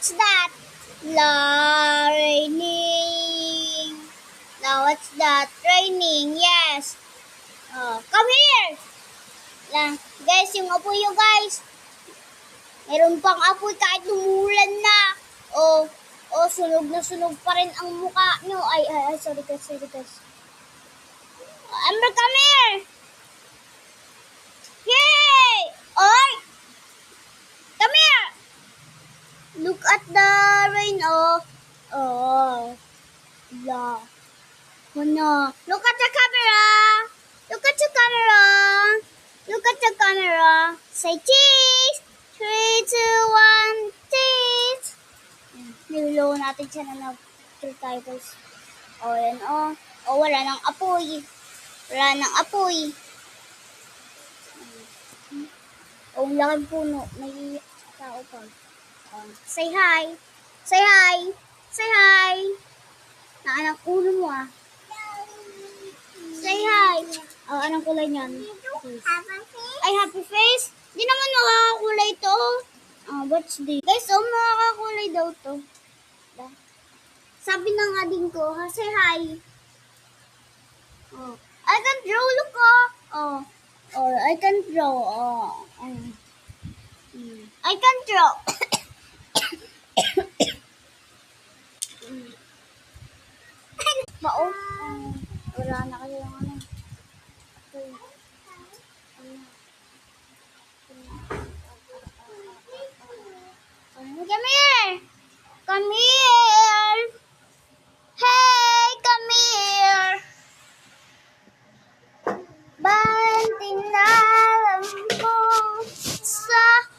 what's that? La, raining. La, what's that? Raining, yes. Come here. La, guys, yung apoy nyo, guys. Meron pang apoy kahit umulan na. Sunog na sunog pa rin ang mukha nyo. Ay, sorry guys. Amber, come here. Yay! Oy! Come here. Look at the rain, La. Oh no. Look at the camera. Look at the camera. Look at the camera. Say cheese. 3, 2, 1, cheese. Nilolo natin siya na nag-3 tayo guys. Yan wala nang apoy. Ang laking puno. May tao pa. Say hi. Naanak ulo mo Say hi. Anong kulay niyan? Ay, happy face? Di naman makakakulay to. What's this? Guys, makakakulay daw to. Sabi ng ading ko, say hi. I can draw, look I can draw. I can draw. Wala na kayo yung ano. Come here. Hey, come here. Bantinalam mo sa...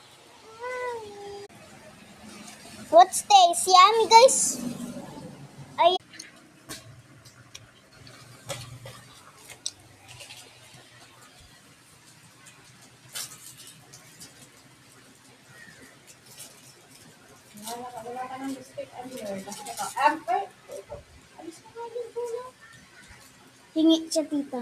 What's this? Yummy, guys. Ay. Wala ka ng biscuit earlier. Hingi siya, tita.